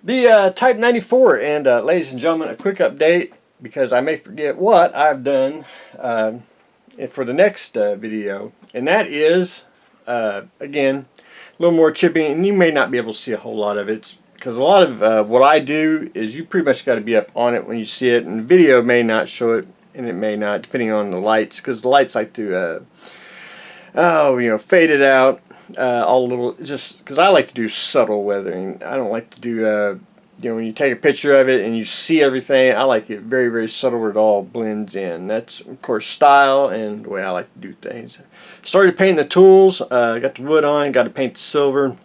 The Type 94, and ladies and gentlemen, a quick update because I may forget what I've done for the next video, and that is, again, a little more chipping, and you may not be able to see a whole lot of it because a lot of what I do is you pretty much got to be up on it when you see it, and the video may not show it, and it may not, depending on the lights, because the lights like to, fade it out. All a little, just because I like to do subtle weathering. I don't like to do when you take a picture of it and you see everything, I like it very, very subtle where it all blends in. That's, of course, style and the way I like to do things. Started painting the tools, got the wood on, got to paint the silver.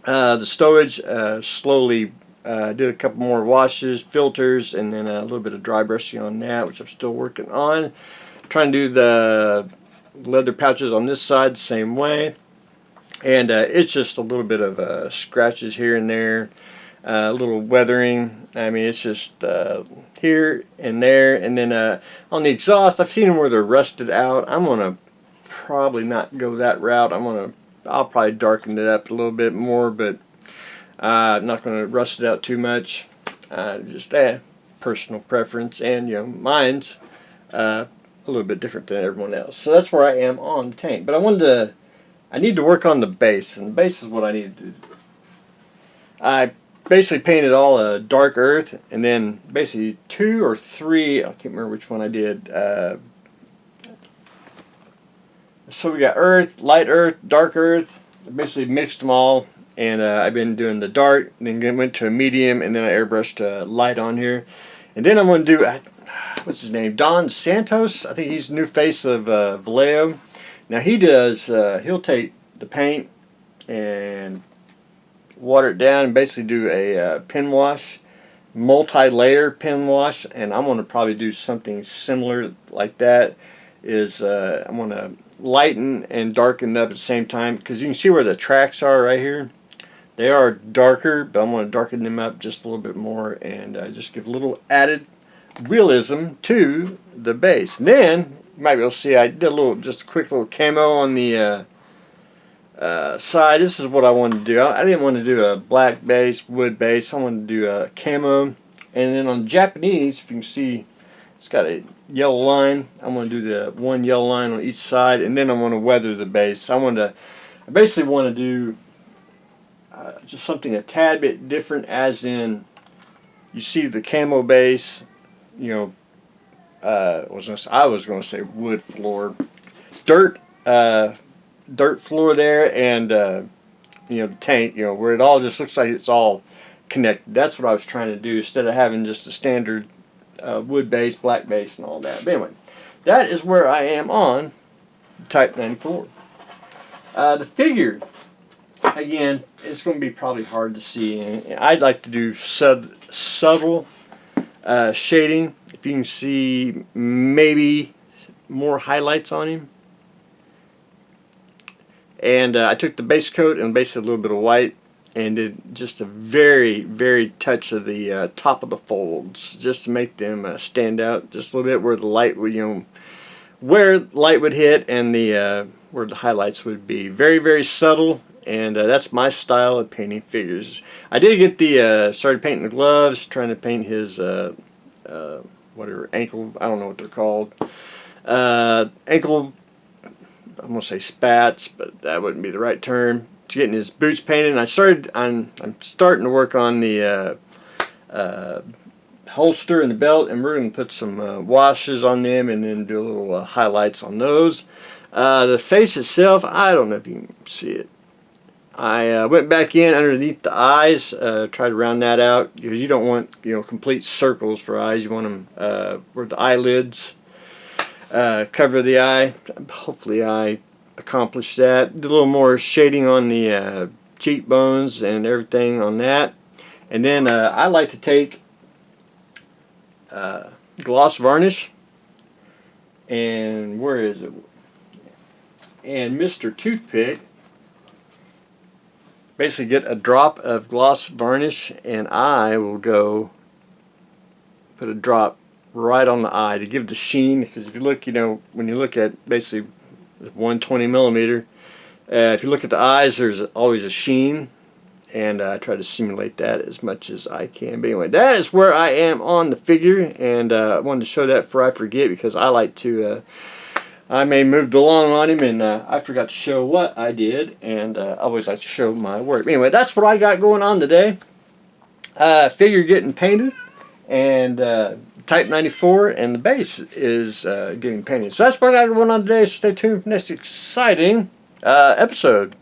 The stowage, slowly did a couple more washes, filters, and then a little bit of dry brushing on that, which I'm still working on. Trying to do the leather pouches on this side the same way. And it's just a little bit of scratches here and there, a little weathering. I mean, it's just here and there. And then on the exhaust, I've seen them where they're rusted out. I'm gonna probably not go that route. I'll probably darken it up a little bit more, but I'm not gonna rust it out too much. Just personal preference, and mine's a little bit different than everyone else. So that's where I am on the tank. But I need to work on the base, and the base is what I need to do. I basically painted all a dark earth, and then basically 2 or 3, I can't remember which one I did. So we got earth, dark earth. I basically mixed them all, and I've been doing the dark, and then went to a medium, and then I airbrushed light on here. And then I'm going to do, what's his name, Don Santos? I think he's the new face of Vallejo. Now he does, he'll take the paint and water it down and basically do a pen wash, multi-layer pen wash, and I'm going to probably do something similar like that. I'm going to lighten and darken it up at the same time, because you can see where the tracks are right here. They are darker, but I'm going to darken them up just a little bit more and just give a little added realism to the base. And then you might be able to see I did just a quick little camo on the side. This is what I wanted to do. I didn't want to do a black base, wood base. I wanted to do a camo. And then on Japanese, if you can see, it's got a yellow line. I'm going to do the one yellow line on each side, and then I want to weather the base. I basically want to do just something a tad bit different, as in, you see the camo base, I was going to say wood floor, dirt floor there, and the tank, where it all just looks like it's all connected. That's what I was trying to do, instead of having just a standard wood base, black base, and all that. But anyway, that is where I am on Type 94. The figure, again, it's going to be probably hard to see. I'd like to do subtle shading. If you can see maybe more highlights on him. And I took the base coat and basically a little bit of white and did just a very, very touch of the top of the folds, just to make them stand out just a little bit, where the light would, where light would hit, and the where the highlights would be. Very, very subtle, and that's my style of painting figures. I did get started painting the gloves, trying to paint his whatever, ankle, I don't know what they're called. Ankle, I'm going to say spats, but that wouldn't be the right term. Getting his boots painted, and I'm starting to work on the holster and the belt, and we're going to put some washes on them and then do a little highlights on those. The face itself, I don't know if you can see it. I went back in underneath the eyes, tried to round that out, because you don't want complete circles for eyes. You want them where the eyelids cover the eye. Hopefully I accomplished that. Did a little more shading on the cheekbones and everything on that. And then I like to take gloss varnish, and where is it? And Mr. Toothpick. Basically get a drop of gloss varnish, and I will go put a drop right on the eye to give the sheen. Because if you look, when you look at basically 120 millimeter, if you look at the eyes, there's always a sheen, and I try to simulate that as much as I can. But anyway, that is where I am on the figure, and I wanted to show that before I forget, because I like to I may moved along on him, and I forgot to show what I did, and I always like to show my work. But anyway, that's what I got going on today. Figure getting painted, and Type 94, and the base is getting painted. So that's what I got going on today. So stay tuned for the next exciting episode.